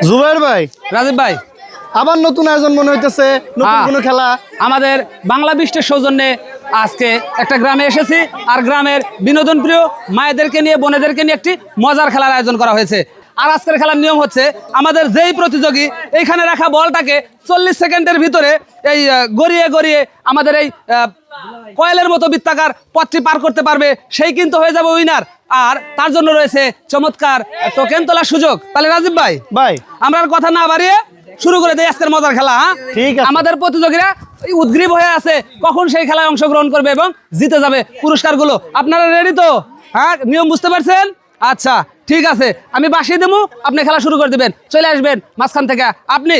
জুবাইর ভাই, রাজীব ভাই, আবার নতুন আয়োজন মনে হইতেছে, নতুন কোনো খেলা? আমাদের বাংলা বিস্টের সৌজন্যে আজকে একটা গ্রামে এসেছি, আর গ্রামের বিনোদন প্রিয় মায়েদেরকে নিয়ে, বোনেদেরকে নিয়ে একটি মজার খেলার আয়োজন করা হয়েছে। আর আজকের খেলার নিয়ম হচ্ছে, আমাদের যেই প্রতিযোগী এইখানে রাখা বলটাকে 40 সেকেন্ডের ভিতরে এই গড়িয়ে গড়িয়ে আমাদের এই কয়েলের মতো বৃত্তাকার পথটি পার করতে পারবে, সেই কিন্তু হয়ে যাবে উইনার। আর তার জন্য রয়েছে চমৎকার টোকেন তোলার সুযোগ। তাহলে রাজীব ভাই, আমরা আর কথা না বাড়িয়ে শুরু করে দেই আজকের মজার খেলা। ঠিক আছে। আমাদের প্রতিযোগীরা উদ্গ্রীব হয়ে আছে কখন সেই খেলায় অংশগ্রহণ করবে এবং জিতে যাবে পুরস্কারগুলো। আপনারা রেডি তো? হ্যাঁ, নিয়ম বুঝতে পারছেন? আচ্ছা ঠিক আছে, আমি বাসিয়ে দেবো, আপনি খেলা শুরু করে দিবেন। চলে আসবেন মাঝখান থেকে আপনি।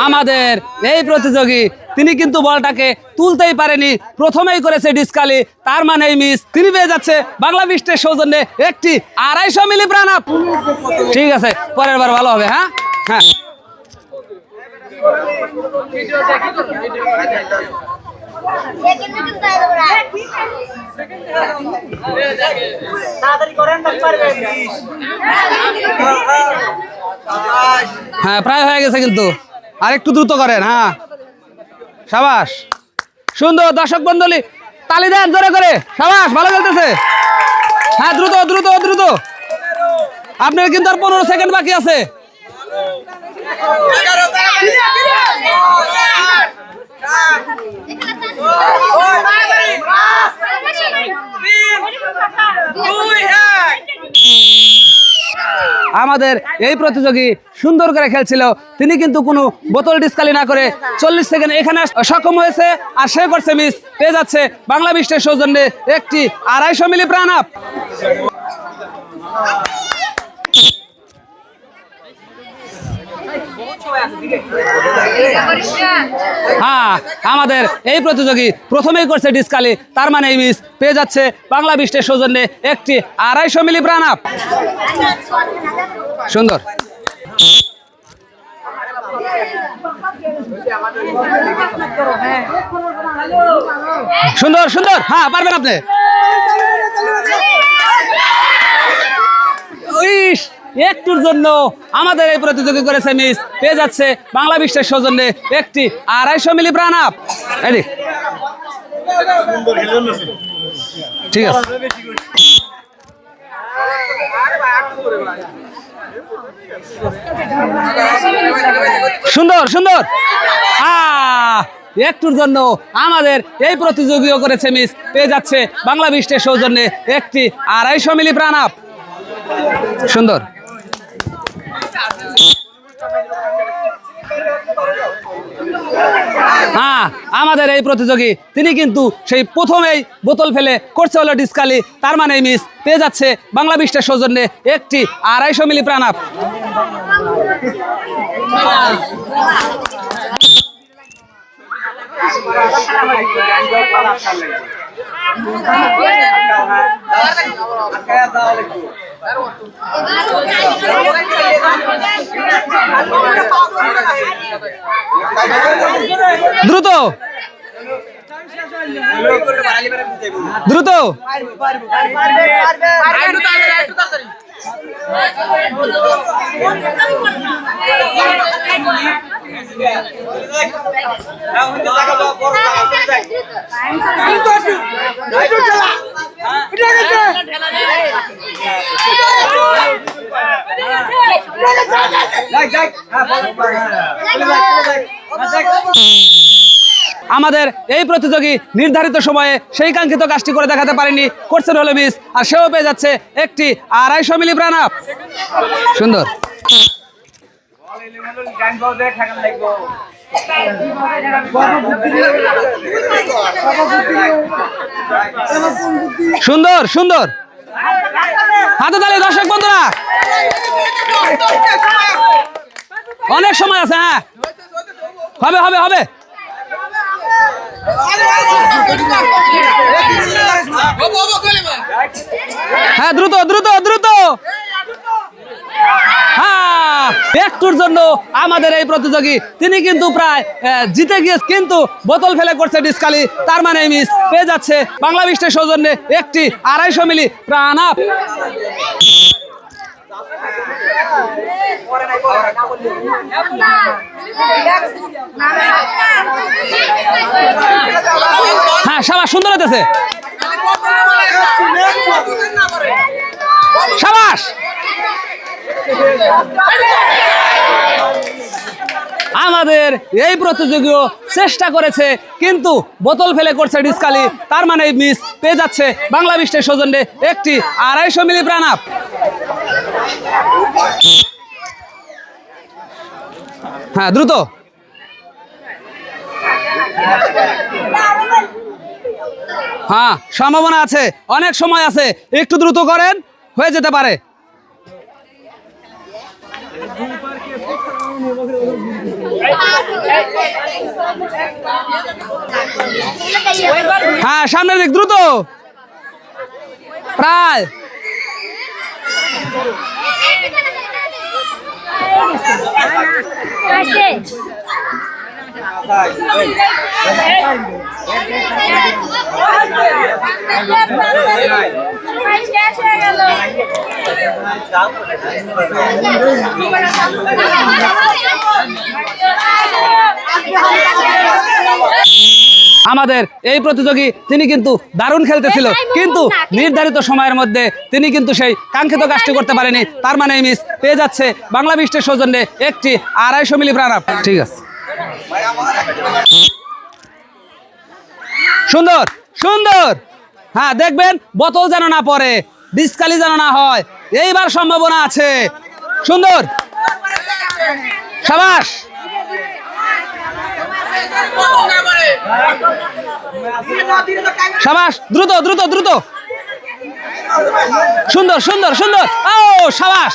আমাদের এই প্রতিযোগী তিনি কিন্তু বলটাকে তুলতেই পারেনি, প্রথমেই করেছে ডিসকালি, তার মানে মিস। তিনি পেয়ে যাচ্ছে বাংলা বিস্টের সৌজন্যে একটি 250 মিলি প্রাণ আপ। ঠিক আছে, পরের বার ভালো হবে। হ্যাঁ হ্যাঁ, হ্যাঁ প্রায় হয়ে গেছে, কিন্তু আর একটু দ্রুত করেন। হ্যাঁ সাবাস, সুন্দর। দর্শক মন্ডলী তালি দেন জোরে করে, সাবাস, ভালো খেলতেছে। হ্যাঁ দ্রুত দ্রুত দ্রুত, আপনার কিন্তু আর 15 সেকেন্ড বাকি আছে। আমাদের এই প্রতিযোগী সুন্দর করে খেলছিল, তিনি কিন্তু কোনো বোতল ডিসকালি না করে 40 সেকেন্ড এখানে সক্ষম হয়েছে, আর সে করছে মিস। পেয়ে যাচ্ছে বাংলা বিস্টের সৌজন্যে একটি 250 মিলি প্রাণ আপ। হ্যাঁ, আমাদের এই প্রতিযোগী প্রথমেই করছে ডিসকালি, তার মানে মিস। পেয়ে যাচ্ছে বাংলা বিস্টের সৌজন্যে একটি 250 মিলি প্রাণ আপ। সুন্দর, সুন্দর সুন্দর। হ্যাঁ পারবেন আপনি। একটুর জন্য আমাদের এই প্রতিযোগী করেছে মিস। পেয়ে যাচ্ছে বাংলা বিস্টের সৌজন্যে একটি 250 মিলি প্রাণ আপ। ঠিক আছে, সুন্দর সুন্দর। একটুর জন্য আমাদের এই প্রতিযোগীও করেছে মিস। পেয়ে যাচ্ছে বাংলা বিস্টের সৌজন্যে একটি 250 মিলি প্রাণ আপ। সুন্দর, হ্যাঁ আমাদের এই প্রতিযোগী তিনি কিন্তু সেই প্রথমেই বোতল ফেলে করছে হলো ডিসকালি, তার মানে মিস। পেয়ে যাচ্ছে বাংলা বিস্টের সৌজন্যে একটি 250 মিলি প্রাণ আপ। দ্রুত দ্রুত, আমাদের এই প্রতিযোগী নির্ধারিত সময়ে সেই কাঙ্ক্ষিত কাজটি করে দেখাতে পারেনি, করছে হলো মিস, আর সেও পেয়ে যাচ্ছে একটি 250 মিলি প্রাণ আপ। সুন্দর, সুন্দর সুন্দর। হাতে তালি দর্শক বন্ধুরা, অনেক সময় আছে। হ্যাঁ হবে হবে হবে। হ্যাঁ দ্রুত দ্রুত দ্রুত। হ্যাঁ একটুর শুরুর জন্য আমাদের এই প্রতিযোগী তিনি কিন্তু প্রায় জিতে গিয়ে কিন্তু বোতল ফেলে করছে ডিসকালি, তার মানে মিস পেয়ে যাচ্ছে বাংলা বিস্টের সৌজন্যে একটি 250 মিলি প্রাণ আপ। হ্যাঁ সাবাস, সুন্দর হতেছে, সাবাস। আমাদের এই প্রতিযোগীও চেষ্টা করেছে কিন্তু বোতল ফেলে করছে ডিসকালি, তার মানে মিস পেয়ে যাচ্ছে বাংলা বিস্টের সৌজন্যে একটি 250 মিলি প্রাণ আপ। হ্যাঁ দ্রুত, হ্যাঁ সম্ভাবনা আছে, অনেক সময় আছে, একটু দ্রুত করেন, হয়ে যেতে পারে। হ্যাঁ সামনের দিক দ্রুত, প্রায় আমাদের এই প্রতিযোগী তিনি কিন্তু দারুণ খেলতেছিল, কিন্তু নির্ধারিত সময়ের মধ্যে তিনি কিন্তু সেই কাঙ্ক্ষিত কাজটি করতে পারেনি, তার মানে মিস পেয়ে যাচ্ছে বাংলা বিস্টের সৌজন্যে একটি 250 মিলি প্রাণ আপ। ঠিক আছে, সুন্দর সুন্দর। হ্যাঁ দেখবেন বোতল যেন না পড়ে, ডিসকালি যেন না হয়, এইবার সম্ভাবনা আছে। সুন্দর, সাবাস। সাবাস, দ্রুত দ্রুত দ্রুত, সুন্দর সুন্দর সুন্দর, ও সাবাস।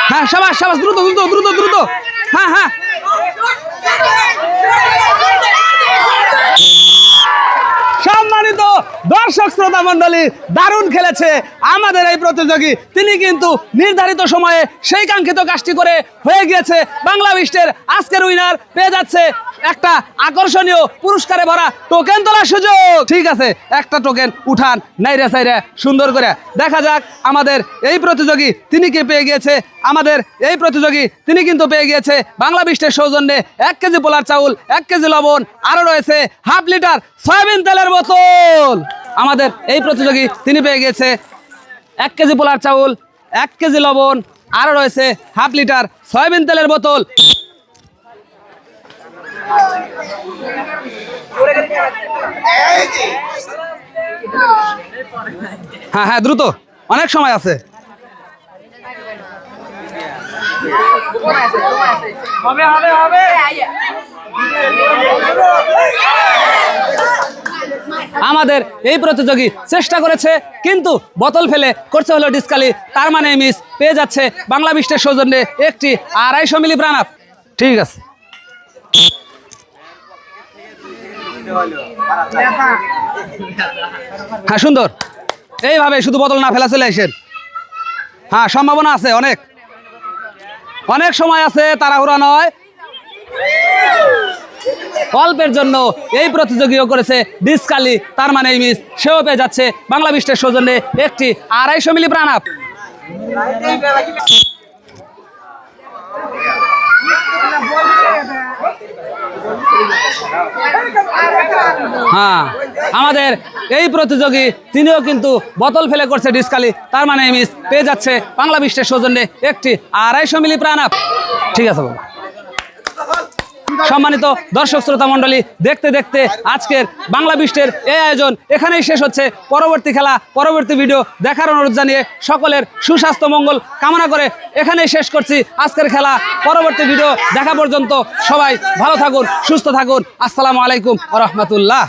হ্যাঁ সাবাস সাবাস, দ্রুত দ্রুত দ্রুত দ্রুত, হ্যাঁ হ্যাঁ। সম্মানিত দর্শক শ্রোতা মন্ডলী, দারুণ খেলেছে আমাদের এই প্রতিযোগী, তিনি কিন্তু নির্ধারিত সময়ে সেই কাঙ্ক্ষিত কাজটি করে হয়ে গিয়েছে বাংলা বিস্টের আজকের উইনার পেয়ে যাচ্ছে একটা আকর্ষণীয় পুরস্কারে ভরা টোকেন তোলার সুযোগ। ঠিক আছে, একটা টোকেন উঠান, নাইরে সাইরে সুন্দর করে দেখা যাক আমাদের এই প্রতিযোগী তিনি কি পেয়ে গিয়েছে। আমাদের এই প্রতিযোগী তিনি কিন্তু পেয়ে গিয়েছে বাংলা বিস্টের সৌজন্যে 1 কেজি পোলার চাউল, 1 কেজি লবণ, আরও রয়েছে হাফ লিটার সয়াবিন তেলের বোতল। আমাদের এই প্রতিযোগী তিনি পেয়ে গিয়েছে 1 কেজি পোলার চাউল, 1 কেজি লবণ, আরও রয়েছে হাফ লিটার সয়াবিন তেলের বোতল। হ্যাঁ হ্যাঁ দ্রুত, অনেক সময় আছে। আমাদের এই প্রতিযোগী চেষ্টা করেছে কিন্তু বোতল ফেলে করছে হলো ডিসকালি, তার মানে মিস পেয়ে যাচ্ছে বাংলা বিস্টের সৌজন্যে একটি 250 মিলি প্রাণ আপ। ঠিক আছে, হ্যাঁ সুন্দর, এইভাবে শুধু বোতল না ফেলা চলে আসেন। হ্যাঁ সম্ভাবনা আছে, অনেক অনেক সময় আছে, তাড়াহুড়া নয়। অল্পের জন্য এই প্রতিযোগীও করেছে ডিসকালি, তার মানে মিস সেও পেয়ে যাচ্ছে বাংলা বিস্টের সৌজন্যে একটি 250 মিলি প্রাণ আপ। হ্যাঁ আমাদের এই প্রতিযোগী তিনিও কিন্তু বোতল ফেলে করছে ডিসকালি, তার মানে মিস পেয়ে যাচ্ছে বাংলা বিস্টের সৌজন্যে একটি 250 মিলি প্রাণ আপ। ঠিক আছে বাবা। সম্মানিত দর্শক শ্রোতা মণ্ডলী, দেখতে দেখতে আজকের বাংলা বিস্টের এই আয়োজন এখানেই শেষ হচ্ছে। পরবর্তী খেলা, পরবর্তী ভিডিও দেখার অনুরোধ জানিয়ে সকলের সুস্বাস্থ্য মঙ্গল কামনা করে এখানেই শেষ করছি আজকের খেলা। পরবর্তী ভিডিও দেখা পর্যন্ত সবাই ভালো থাকুন, সুস্থ থাকুন। আসসালামু আলাইকুম ওয়া রাহমাতুল্লাহ।